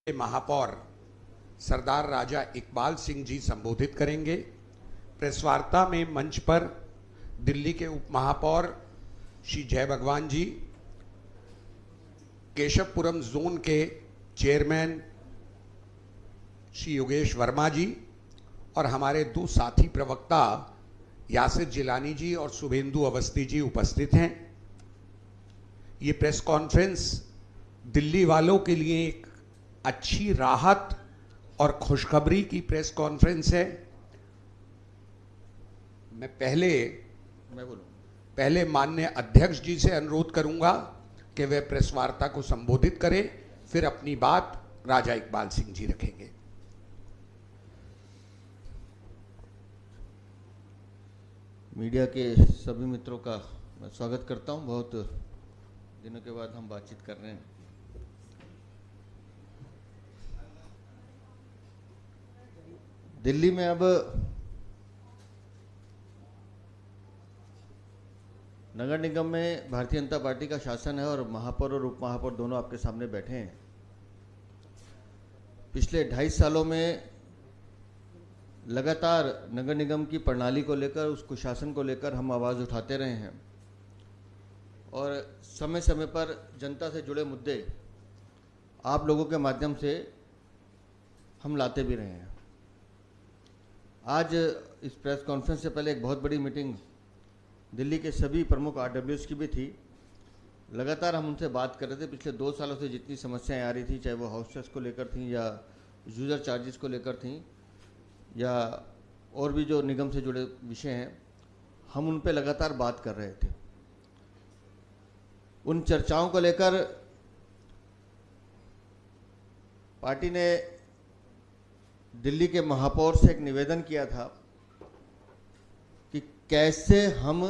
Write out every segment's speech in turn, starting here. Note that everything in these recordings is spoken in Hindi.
महापौर सरदार राजा इकबाल सिंह जी संबोधित करेंगे। प्रेस वार्ता में मंच पर दिल्ली के उप महापौर श्री जय भगवान जी, केशवपुरम जोन के चेयरमैन श्री योगेश वर्मा जी और हमारे दो साथी प्रवक्ता यासिर जिलानी जी और शुभेंदु अवस्थी जी उपस्थित हैं। ये प्रेस कॉन्फ्रेंस दिल्ली वालों के लिए एक अच्छी राहत और खुशखबरी की प्रेस कॉन्फ्रेंस है। मैं पहले माननीय अध्यक्ष जी से अनुरोध करूंगा कि वे प्रेस वार्ता को संबोधित करें, फिर अपनी बात राजा इकबाल सिंह जी रखेंगे। मीडिया के सभी मित्रों का मैं स्वागत करता हूं। बहुत दिनों के बाद हम बातचीत कर रहे हैं। दिल्ली में अब नगर निगम में भारतीय जनता पार्टी का शासन है और महापौर और उप महापौर दोनों आपके सामने बैठे हैं। पिछले 2.5 सालों में लगातार नगर निगम की प्रणाली को लेकर, उस कुशासन को लेकर हम आवाज़ उठाते रहे हैं और समय समय पर जनता से जुड़े मुद्दे आप लोगों के माध्यम से हम लाते भी रहे हैं। आज इस प्रेस कॉन्फ्रेंस से पहले एक बहुत बड़ी मीटिंग दिल्ली के सभी प्रमुख आरडब्ल्यूएस की भी थी। लगातार हम उनसे बात कर रहे थे। पिछले 2 सालों से जितनी समस्याएं आ रही थी, चाहे वो हाउस टैक्स को लेकर थी या यूज़र चार्जेस को लेकर थी या और भी जो निगम से जुड़े विषय हैं, हम उन पे लगातार बात कर रहे थे। उन चर्चाओं को लेकर पार्टी ने दिल्ली के महापौर से एक निवेदन किया था कि कैसे हम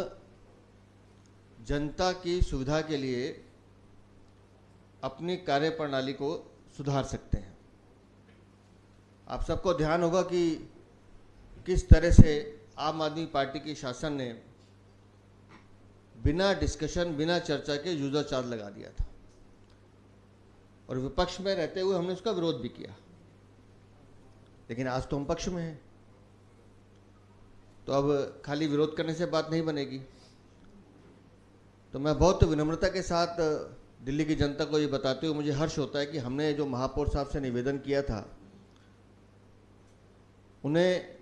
जनता की सुविधा के लिए अपनी कार्यप्रणाली को सुधार सकते हैं। आप सबको ध्यान होगा कि किस तरह से आम आदमी पार्टी की शासन ने बिना डिस्कशन, बिना चर्चा के यूजर चार्ज लगा दिया था और विपक्ष में रहते हुए हमने उसका विरोध भी किया। लेकिन आज तो हम पक्ष में हैं, तो अब खाली विरोध करने से बात नहीं बनेगी। तो मैं बहुत विनम्रता के साथ दिल्ली की जनता को ये बताते हुए मुझे हर्ष होता है कि हमने जो महापौर साहब से निवेदन किया था, उन्हें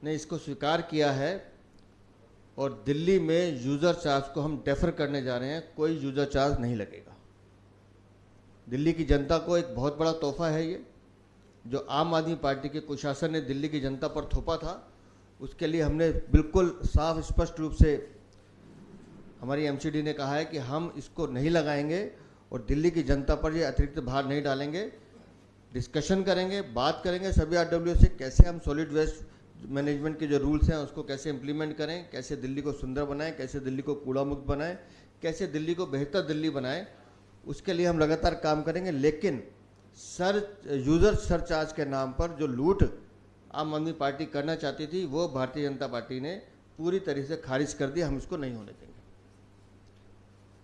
ने इसको स्वीकार किया है और दिल्ली में यूज़र चार्ज को हम डेफर करने जा रहे हैं। कोई यूज़र चार्ज नहीं लगेगा। दिल्ली की जनता को एक बहुत बड़ा तोहफा है ये, जो आम आदमी पार्टी के कुशासन ने दिल्ली की जनता पर थोपा था। उसके लिए हमने बिल्कुल साफ स्पष्ट रूप से, हमारी एमसीडी ने कहा है कि हम इसको नहीं लगाएंगे और दिल्ली की जनता पर ये अतिरिक्त भार नहीं डालेंगे। डिस्कशन करेंगे, बात करेंगे सभी आरडब्ल्यू से, कैसे हम सॉलिड वेस्ट मैनेजमेंट के जो रूल्स हैं उसको कैसे इम्प्लीमेंट करें, कैसे दिल्ली को सुंदर बनाएं, कैसे दिल्ली को कूड़ा मुक्त बनाएं, कैसे दिल्ली को बेहतर दिल्ली बनाएं। उसके लिए हम लगातार काम करेंगे। लेकिन यूज़र सरचार्ज के नाम पर जो लूट आम आदमी पार्टी करना चाहती थी, वो भारतीय जनता पार्टी ने पूरी तरह से खारिज कर दिया। हम इसको नहीं होने देंगे।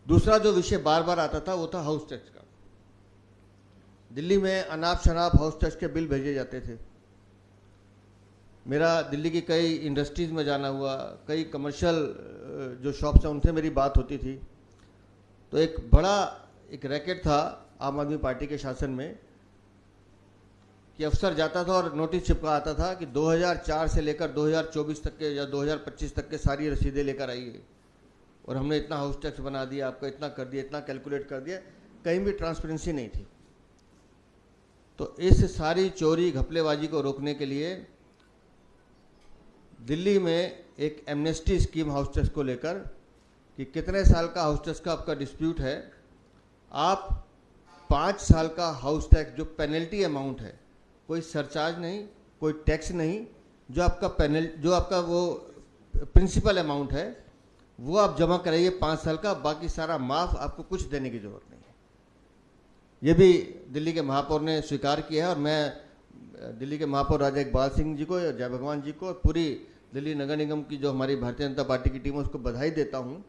दूसरा जो विषय बार बार आता था वो था हाउस टैक्स का। दिल्ली में अनाप शनाप हाउस टैक्स के बिल भेजे जाते थे। मेरा दिल्ली की कई इंडस्ट्रीज़ में जाना हुआ, कई कमर्शियल जो शॉप्स हैं उनसे मेरी बात होती थी। तो एक रैकेट था आम आदमी पार्टी के शासन में कि अफसर जाता था और नोटिस चिपका आता था कि 2004 से लेकर 2024 तक के या 2025 तक के सारी रसीदें लेकर आइए और हमने इतना हाउस टैक्स बना दिया, आपका इतना कर दिया, इतना कैलकुलेट कर दिया। कहीं भी ट्रांसपेरेंसी नहीं थी। तो इस सारी चोरी घपलेबाजी को रोकने के लिए दिल्ली में एक एमनेस्टी स्कीम हाउस टैक्स को लेकर कि कितने साल का हाउस टैक्स का आपका डिस्प्यूट है, आप 5 साल का हाउस टैक्स जो पेनल्टी अमाउंट है, कोई सरचार्ज नहीं, कोई टैक्स नहीं, जो आपका वो प्रिंसिपल अमाउंट है वो आप जमा कराइए 5 साल का, बाकी सारा माफ़, आपको कुछ देने की ज़रूरत नहीं है। ये भी दिल्ली के महापौर ने स्वीकार किया है और मैं दिल्ली के महापौर राजा इकबाल सिंह जी को, जय भगवान जी को और पूरी दिल्ली नगर निगम की जो हमारी भारतीय जनता पार्टी की टीम है उसको बधाई देता हूँ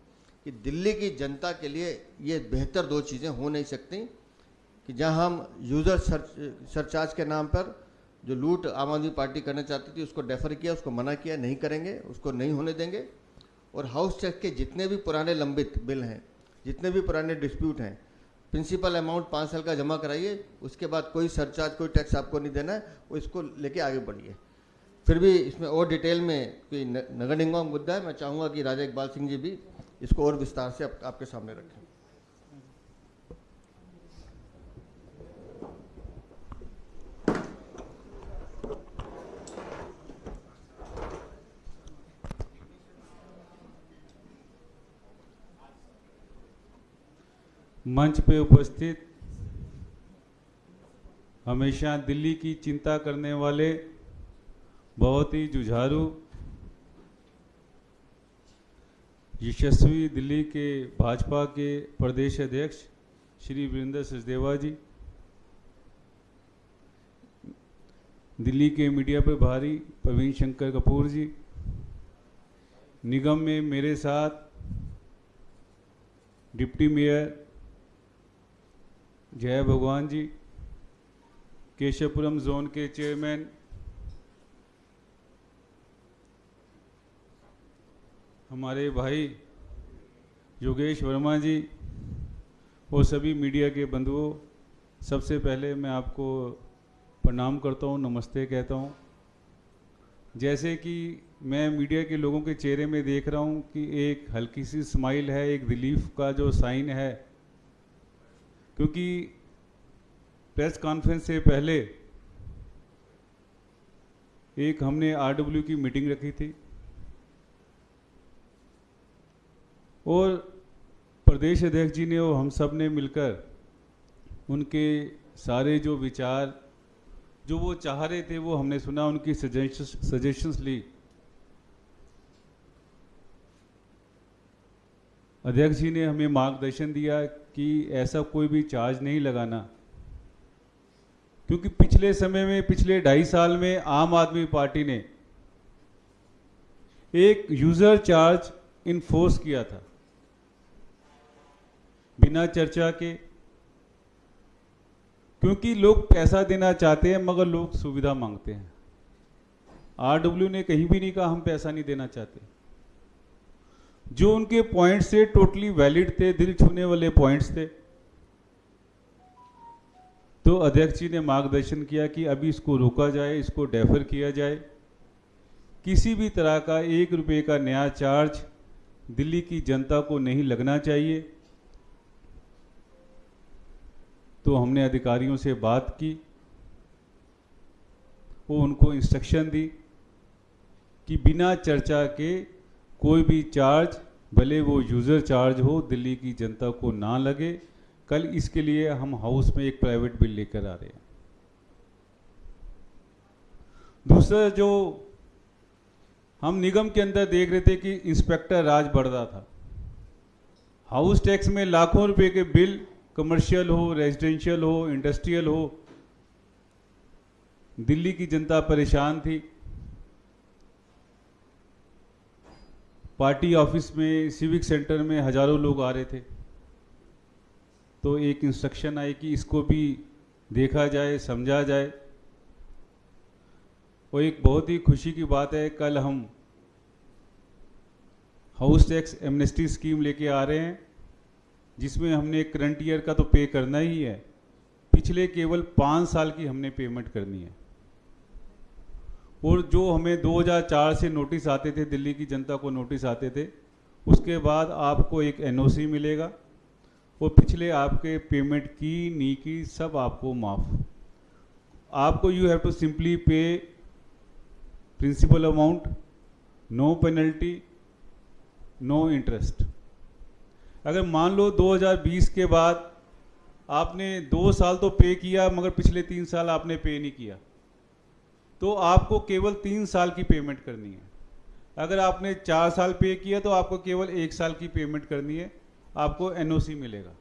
कि दिल्ली की जनता के लिए ये बेहतर 2 चीज़ें हो नहीं सकती कि जहां हम यूज़र सरचार्ज के नाम पर जो लूट आम आदमी पार्टी करना चाहती थी उसको डेफर किया, उसको मना किया, नहीं करेंगे, उसको नहीं होने देंगे। और हाउस टैक्स के जितने भी पुराने लंबित बिल हैं, जितने भी पुराने डिस्प्यूट हैं, प्रिंसिपल अमाउंट 5 साल का जमा कराइए, उसके बाद कोई सरचार्ज कोई टैक्स आपको नहीं देना है, वो इसको लेके आगे बढ़िए। फिर भी इसमें और डिटेल में कोई नगर निगम मुद्दा है, मैं चाहूँगा कि राजा इकबाल सिंह जी भी इसको और विस्तार से आपके सामने रखें। मंच पे उपस्थित हमेशा दिल्ली की चिंता करने वाले बहुत ही जुझारू यशस्वी दिल्ली के भाजपा के प्रदेश अध्यक्ष श्री वीरेंद्र सचदेवा जी, दिल्ली के मीडिया पर भारी प्रवीण शंकर कपूर जी, निगम में मेरे साथ डिप्टी मेयर जय भगवान जी, केशवपुरम जोन के चेयरमैन हमारे भाई योगेश वर्मा जी और सभी मीडिया के बंधुओं, सबसे पहले मैं आपको प्रणाम करता हूँ, नमस्ते कहता हूँ। जैसे कि मैं मीडिया के लोगों के चेहरे में देख रहा हूँ कि एक हल्की सी स्माइल है, एक रिलीफ का जो साइन है, क्योंकि प्रेस कॉन्फ्रेंस से पहले एक हमने आरडब्ल्यू की मीटिंग रखी थी और प्रदेश अध्यक्ष जी ने और हम सब ने मिलकर उनके सारे जो विचार जो वो चाह रहे थे वो हमने सुना, उनकी सजेशंस ली। अध्यक्ष जी ने हमें मार्गदर्शन दिया कि ऐसा कोई भी चार्ज नहीं लगाना, क्योंकि पिछले समय में, पिछले 2.5 साल में आम आदमी पार्टी ने एक यूजर चार्ज इन्फोर्स किया था बिना चर्चा के, क्योंकि लोग पैसा देना चाहते हैं मगर लोग सुविधा मांगते हैं। आरडब्ल्यू ने कहीं भी नहीं कहा हम पैसा नहीं देना चाहते। जो उनके पॉइंट्स थे टोटली वैलिड थे, दिल छूने वाले पॉइंट्स थे। तो अध्यक्ष जी ने मार्गदर्शन किया कि अभी इसको रोका जाए, इसको डेफर किया जाए, किसी भी तरह का 1 रुपये का नया चार्ज दिल्ली की जनता को नहीं लगना चाहिए। तो हमने अधिकारियों से बात की, वो उनको इंस्ट्रक्शन दी कि बिना चर्चा के कोई भी चार्ज, भले वो यूज़र चार्ज हो, दिल्ली की जनता को ना लगे। कल इसके लिए हम हाउस में एक प्राइवेट बिल लेकर आ रहे हैं। दूसरा, जो हम निगम के अंदर देख रहे थे कि इंस्पेक्टर राज बढ़ रहा था। हाउस टैक्स में लाखों रुपए के बिल, कमर्शियल हो, रेजिडेंशियल हो, इंडस्ट्रियल हो, दिल्ली की जनता परेशान थी। पार्टी ऑफिस में, सिविक सेंटर में हजारों लोग आ रहे थे। तो एक इंस्ट्रक्शन आई कि इसको भी देखा जाए, समझा जाए। और एक बहुत ही खुशी की बात है, कल हम हाउस टैक्स एमनेस्टी स्कीम लेके आ रहे हैं, जिसमें हमने करंट ईयर का तो पे करना ही है, पिछले केवल 5 साल की हमने पेमेंट करनी है। और जो हमें 2004 से नोटिस आते थे, दिल्ली की जनता को नोटिस आते थे, उसके बाद आपको एक एनओसी मिलेगा और पिछले आपके पेमेंट की, नी की, सब आपको माफ़। आपको you have to simply pay principal amount, no penalty, no interest. अगर मान लो 2020 के बाद आपने 2 साल तो पे किया मगर पिछले 3 साल आपने पे नहीं किया, तो आपको केवल 3 साल की पेमेंट करनी है। अगर आपने 4 साल पे किया तो आपको केवल 1 साल की पेमेंट करनी है, आपको एनओसी मिलेगा।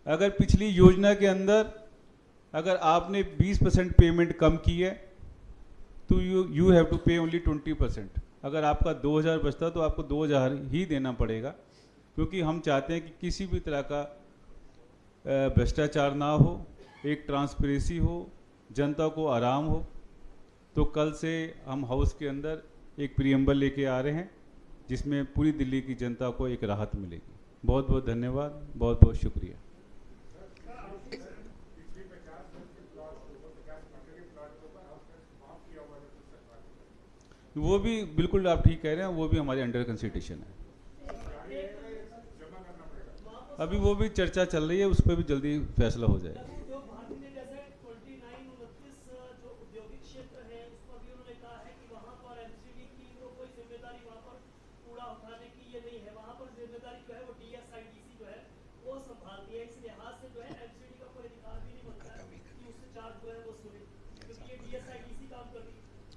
अगर पिछली योजना के अंदर अगर आपने 20% पेमेंट कम की है तो यू हैव टू पे ओनली 20%। अगर आपका 2000 बचता तो आपको 2000 ही देना पड़ेगा, क्योंकि हम चाहते हैं कि किसी भी तरह का भ्रष्टाचार ना हो, एक ट्रांसपेरेंसी हो, जनता को आराम हो। तो कल से हम हाउस के अंदर एक प्रीएम्बल लेके आ रहे हैं जिसमें पूरी दिल्ली की जनता को एक राहत मिलेगी। बहुत बहुत धन्यवाद, बहुत बहुत शुक्रिया। वो भी बिल्कुल आप ठीक कह रहे हैं, वो भी हमारे अंडर कंसिडरेशन है। अभी वो भी चर्चा चल रही है, उस पर भी जल्दी फैसला हो जाएगा।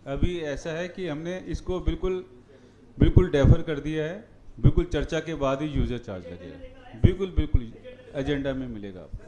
अभी ऐसा है कि हमने इसको बिल्कुल डेफर कर दिया है, बिल्कुल चर्चा के बाद ही यूजर चार्ज लगेगा। बिल्कुल एजेंडा में मिलेगा आपको।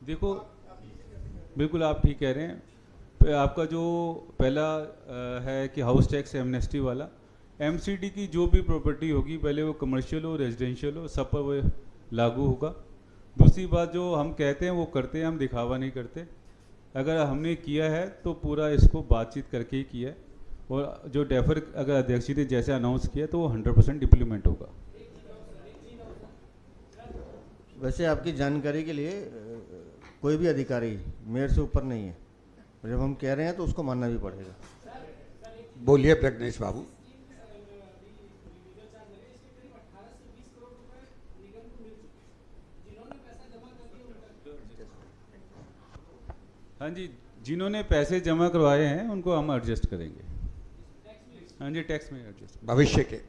देखो, बिल्कुल आप ठीक कह रहे हैं। आपका जो पहला है कि हाउस टैक्स एमनेस्टी वाला, एमसीडी की जो भी प्रॉपर्टी होगी, पहले वो कमर्शियल हो, रेजिडेंशियल हो, सब पर वो लागू होगा। दूसरी बात, जो हम कहते हैं वो करते हैं, हम दिखावा नहीं करते। अगर हमने किया है तो पूरा इसको बातचीत करके ही किया है, और जो डेफर अगर अध्यक्ष जी ने जैसे अनाउंस किया तो वो 100% इम्प्लीमेंट होगा। वैसे आपकी जानकारी के लिए कोई भी अधिकारी मेयर से ऊपर नहीं है, जब हम कह रहे हैं तो उसको मानना भी पड़ेगा। बोलिए प्रज्ञेश बाबू। हाँ जी, जिन्होंने पैसे जमा करवाए हैं उनको हम एडजस्ट करेंगे। हाँ जी, टैक्स में एडजस्ट भविष्य के।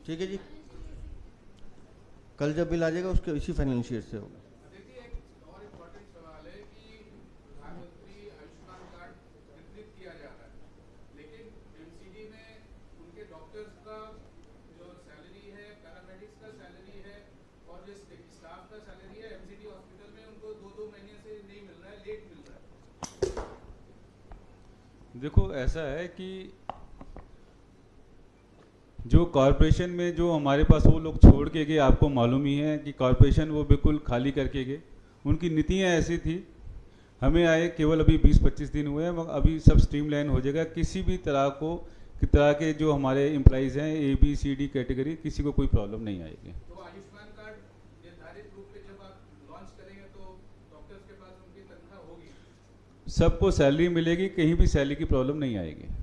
ठीक है जी, कल जब बिल आ जाएगा उसके इसी फाइनेंशियल से होगा। देखिए, एक और इम्पोर्टेंट सवाल है कि प्रधानमंत्री आयुष्मान कार्ड वितरित किया जा रहा है, लेकिन एमसीडी में उनके डॉक्टर्स का जो सैलरी है, पैरामेडिक्स का सैलरी है और जो स्टाफ का सैलरी है, एमसीडी हॉस्पिटल में उनको 2-2 महीने से नहीं मिल रहा है, लेट मिल रहा है। देखो, ऐसा है कि जो कॉरपोरेशन में जो हमारे पास वो लोग छोड़ के गए, आपको मालूम ही है कि कॉरपोरेशन वो बिल्कुल खाली करके गए। उनकी नीतियाँ ऐसी थी। हमें आए केवल अभी 20-25 दिन हुए हैं, मगर अभी सब स्ट्रीमलाइन हो जाएगा। किसी भी तरह के जो हमारे एम्प्लॉइज़ हैं, ABCD कैटेगरी, किसी को कोई प्रॉब्लम नहीं आएगी। तो आयुष्मान कार्ड निर्धारित रूप में जब आप लॉन्च करेंगे तो डॉक्टर्स के पास उनकी तनख्वाह होगी, सबको सैलरी मिलेगी, कहीं भी सैलरी की प्रॉब्लम नहीं आएगी।